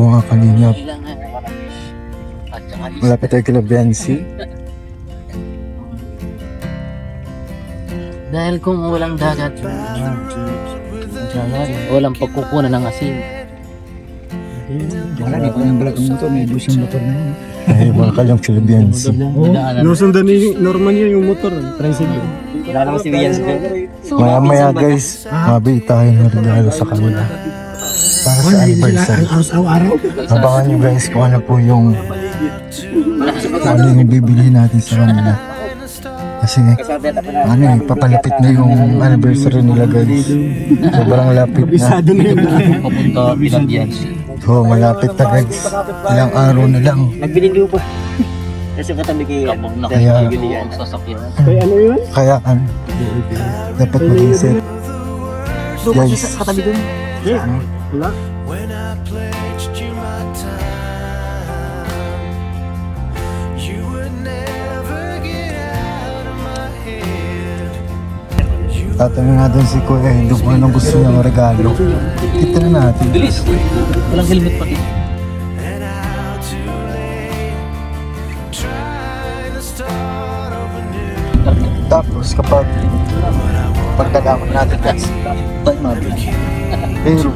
mga kalingap. Malapit tayo kila Biancy. Dahil kung walang dagat, walang pagkukunan ng asin. Wala, di ko yung balat ng motor, may bus yung motor na yun. Ay, mga kalang kila Biancy. Nusundan niya normal niya yung motor, tricycle. Wala naman si Biancy. Maya guys, mabili tayo ng regalo sa kanila. Para sa anniversary. Araw-araw. Abangan nyo guys kung ano po yung bibili natin sa kanila. Kasi papalapit na yung anniversary nila guys. Sobrang lapit na. Bisado na yun. Papunta kila Biancy. So malapit na guys. Ilang araw na lang. Nagbili pa. Kasi katabi kayo. Kapag nakikigili yan, sasakyan. Kaya ano yun? Kaya dapat mag-isip. Guys. Katabi dun. Wala. Tatanungin natin si Kuya Edo kung anong gusto niyang regalo. Kita na natin. Bilis. Walang helmet pa rin. Tapos kapag pagkalaman natin guys, tayo mabili. Pero,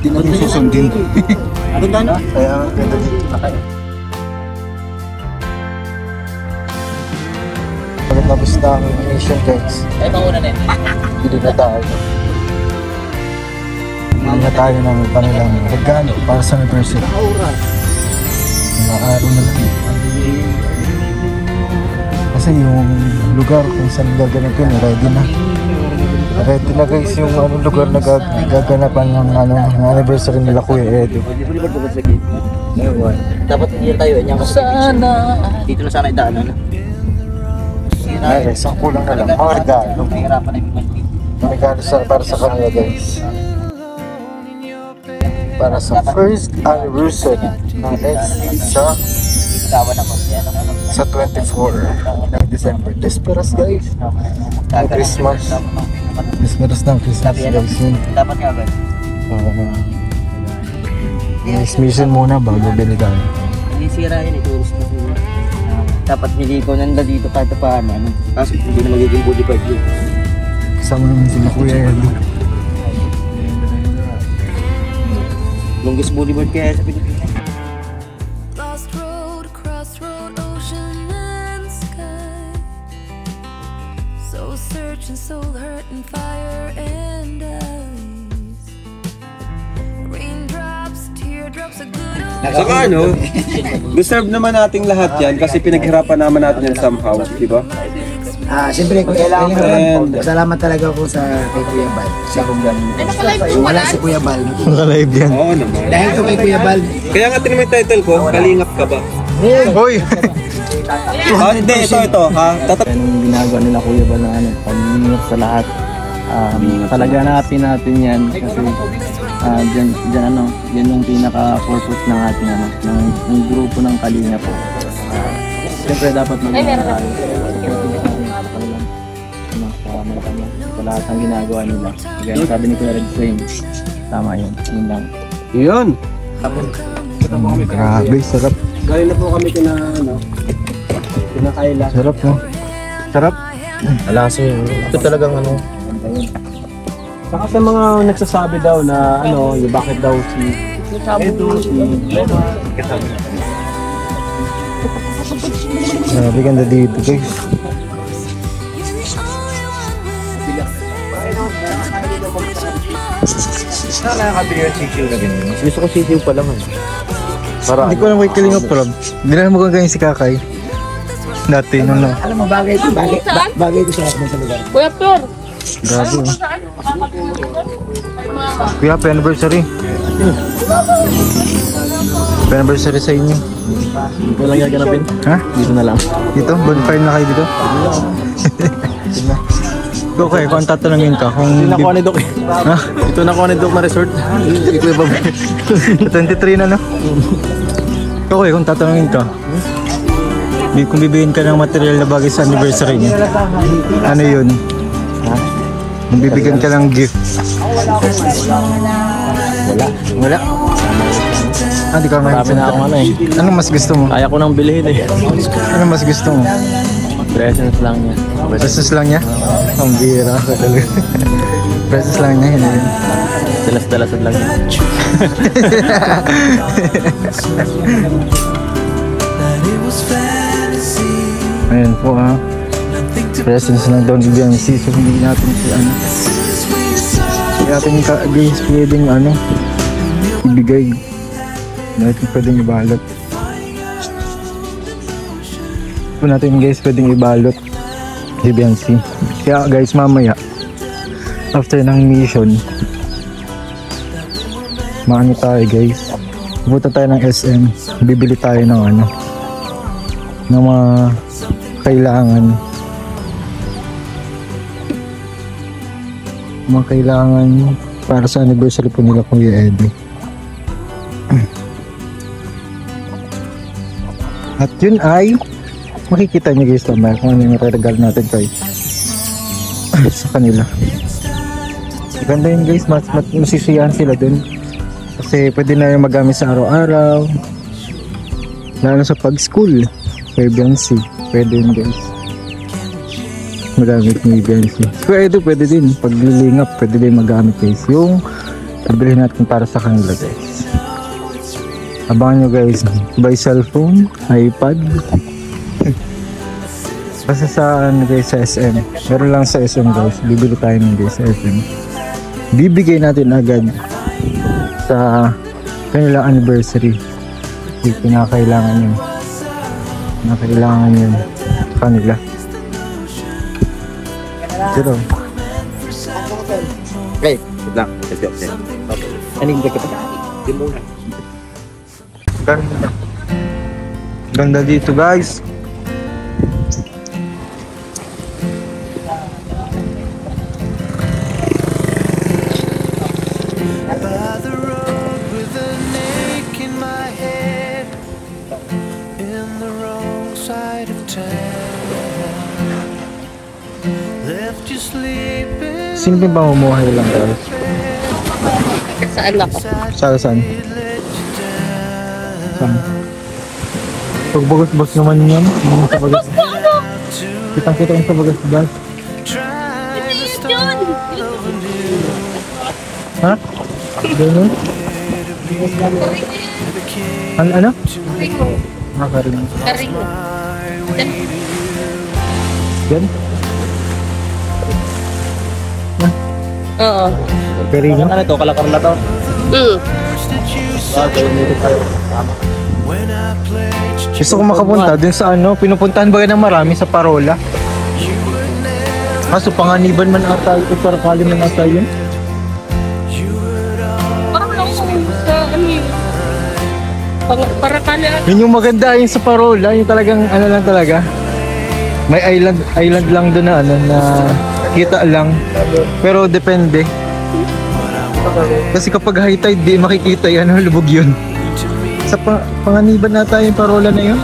di natin susundin. Kaya ganda dito. Pagkatapos na ang mission guys, Ay, mauna na yun. hindi na tayo. Hindi na tayo ng kanilang regalo para sa anniversary. Mga araw na lang. Kasi yung lugar kung saan gaganapin, ready na. Ready na guys yung lugar na gaganapan ng anniversary nila Kuya Edo. Dapat hindi tayo. Sana. Dito na sana idaan. Ay, isang kulang na lang. Mga regalo. Mga regalo para sa kanila guys. Para sa first anniversary ng SC sa 24 ng December. Desperas guys. Ang Christmas. Desperas ng Christmas guys yun. Dapat nga ba? Mission muna bago bili tayo. Hindi sira yun. Ituros na sila. Dapat hindi ko nanda dito kahit paano. Kaso hindi na magiging body part yun. Kasama naman sila Kuya Edo. Longest bodyboard kaya sa Pilipinas. Crossroad, ocean and sky. So searching, soul hurt and fire and ice. Raindrops, teardrops, a good old. Saka deserve naman nating lahat yan kasi pinaghirapan naman natin yan somehow, di ba? Siyempre, salamat talaga ako sa kay Kuya Bal. Siya kung wala si Kuya Bal. Nakalive yan. Oo naman. Dahil ko kay Kuya Bal. Kaya nga tinamay title ko, kalingap ka ba? Hoy! Hindi, ito ha. Yung ginagawa nila Kuya Bal na pag-iingat sa lahat. Talaga natin yan kasi dyan yung pinaka-purpose ng ating ng grupo ng Kalinga po. Siyempre dapat mag-iingat tayo. Sa lahat ng ginagawa nila. Kaya sabi ni Kuya Red Flame, tama yun. Yun lang. Yun! Grabe, sarap. Galing na po kami kinakaila. Sarap no? Sarap? Wala kasi, ito talagang Saka sa mga nagsasabi daw na yung bakit daw si Edo, si Leno. Grabe ganda dito guys. Gusto ko sisiw pa lang. Hindi ko alam kay Kalinga Prab. Hindi na mo ganyan si Kakay. Dati nung na. Alam mo, bagay ito sa lahat sa lugar. Kuya Flor! Grabe oh. Kuya, pa-anniversary. Pa-anniversary sa inyo. Dito lang gaganapin. Ha? Dito na lang. Dito? Bonfire na kayo dito? Okay, kung tatanungin ka kung... Ito na kuha ni Doc. Ha? Ito na kuha ni Doc na resort. Ikaw ba? 23 na no? Okay, kung tatanungin ka kung bibigyan ka ng material na bagay sa anniversary niya, ano yun? Kung bibigyan ka ng gift? Wala. Ah, di ka Marami ma-center. na akong ano eh. Ano mas gusto mo? Kaya ko nang bilhin eh. Ano mas gusto mo? Presents lang niya. Pesos lang niya? Ang bira ka talaga. Pesos lang niya, hindi. Dalas-dalasan lang niya. Ayan po ha. Presence lang daw ni Biancy. So hindi natin si ano. Hindi natin guys pwedeng ano. Ibigay. Hindi natin pwedeng ibalot. Ito natin guys pwedeng ibalot. Si Biancy. Kaya guys mamaya. After ng mission. Maano tayo guys. Pupunta tayo ng SM. Bibili tayo ng ano. Ng mga kailangan. Mga kailangan para sa anniversary po nila Kuya Eddie. At yun ay makikita nyo guys naman kung ano yung regal natin kay sa kanila. Ganda yun guys, masisiyahan sila dun kasi pwede na yung magamit sa araw-araw lalo sa pag-school kay Biancy. Pwede yun guys magamit ni Biancy. Pwede din paglilingap, pwede din magamit guys yung nabili natin para sa kanila guys. Abangan nyo guys, buy cellphone, iPad basta sa ano guys, sa SM. Meron lang sa SM guys, bibili tayo ng guys sa SM. Bibigay natin agad sa kanilang anniversary. Pinakailangan yun. Pinakailangan yun kanila. Pero Okay, wait lang. Okay. Anong hindi ka pa? Di muna. ganda. Ganda dito guys. By the road with an ache in my head, in the wrong side of town, left you sleeping. Simple ba umuhay lang guys? Saan ako? Saan? Saan? Pagbagas-bas naman yan. Yung sa bagas. Kitang-kita yung sa bagas-bas. Ha? Ganun? Ano? Karing. Karing. Yan? Oo. Karing. Ano to? Kalakar na to? Gusto ko makapunta dun sa ano, pinupuntahan ba yan ng marami sa Parola? Kaso panganiban man ata ito, para kali man ata yun. Parang ako sa ano yun. Para kala. Yun yung maganda yung sa Parola, yung talagang ano lang talaga. May island lang doon na ano na kita lang. Pero depende. Kasi kapag high tide di makikita yan, lubog yun. Sa panganiban na tayo yung Parola na yun.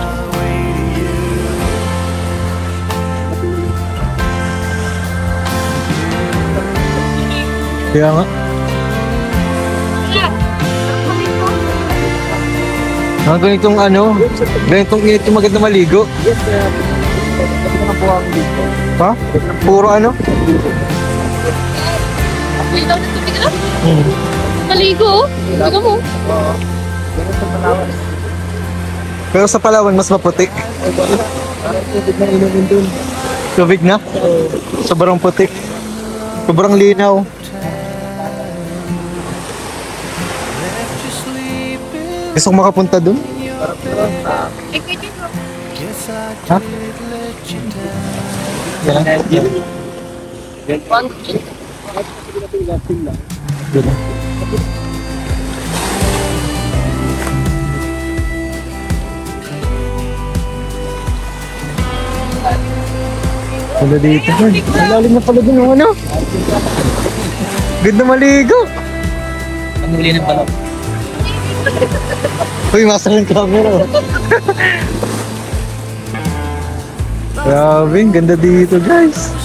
Kaya nga. Ganitong ano, ganitong maganda maligo. Ha? Puro ano? May daw na tubig na? Maligo oh. Tignan mo. Pero sa Palawan mas maputi. Tubig na? Sobrang puti. Sobrang linaw. Gusto ko makapunta dun? Ha? Wala dito. Malalim na pala dun yung ano. Ganda maligo. Ang huli ng balok. Uy, masang yung camera. Grabe, ganda dito guys.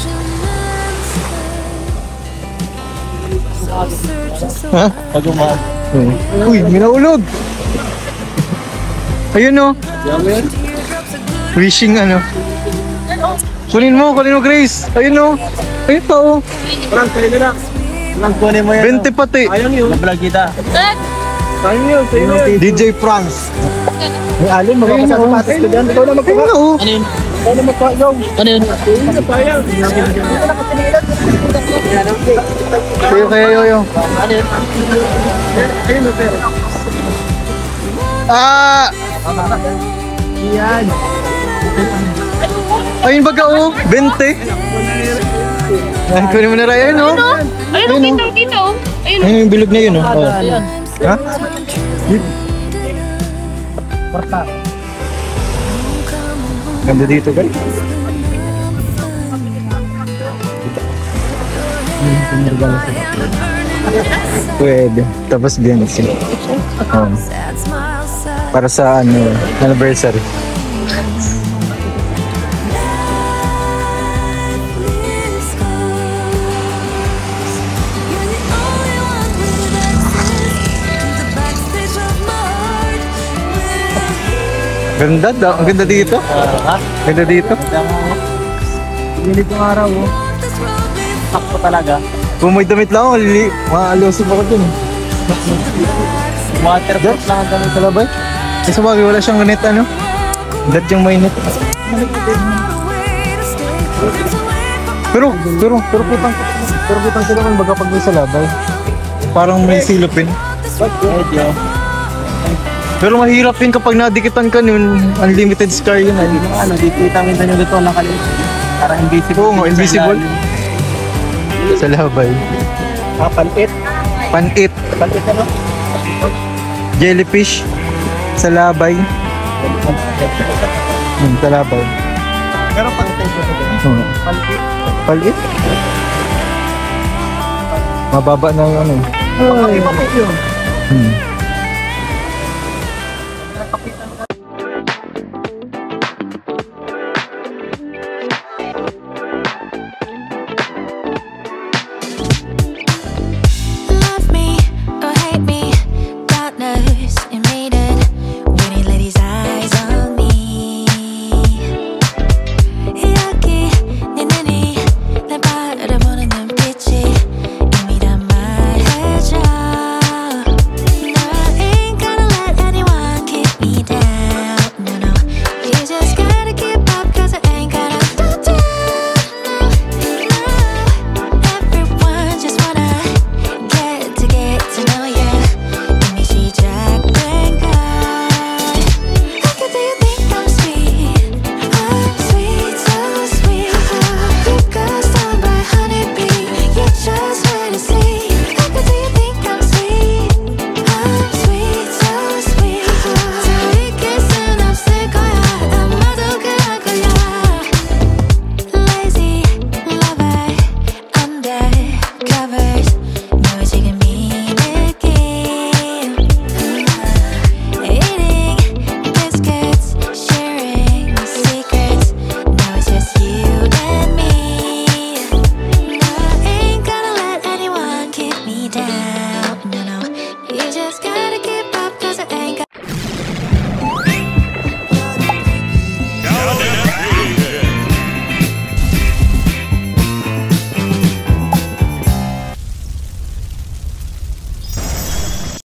Ha? Pag umaga. Uy, minaulog. Ayun o. Wishing ano. Kunin mo Grace. Ayun o. Ayun pa o. Frank, kayo na lang. Frank, kunin mo 20 pati. Ayun yun. Nablog kita. Ayun Ayun yun. DJ France. May alin, magpapasapatos ko dyan. Ikaw na magpapa. Ayun o. Ano yun? Ikaw na magpapa. Ano yun? Kayo yoyo. Ano yun? Ah! Yan. Ayun baga o. 20. Ay, kunin mo na rin. Ayun o. Ayun, kitang-kita oh. Ayun. Ayun yung bilog na yun o. Oh. Ha? Porta. Ganda dito guys. Pwede. Tapos ganyan sila. Para sa ano, anniversary. Ganda daw. Ang ganda dito. Ganda dito. Pilit yung araw, oh. Sakto talaga. Kung may damit lang ako, maalusog ako dun. Waterproof lang ang damit. Sa labay. Kasi bagay wala siyang ganit ano. Dat yung mainit. Pero kitang sila kung baga pag may sa labay. Parang may silupin. Medyo. Pero mahirap yun kapag nadikitan ka nun, unlimited scar yun. Yung ano, di kita-kita nyo dito nakalimutan. Parang invisible. Oo nga, invisible. Sa labay. Panit. Panit. Panit ano? Jellyfish. Sa labay. Sa labay. Pero panit ito. Oo. Panit. Palit? Mababa na yung ano. Ay, bakit yun?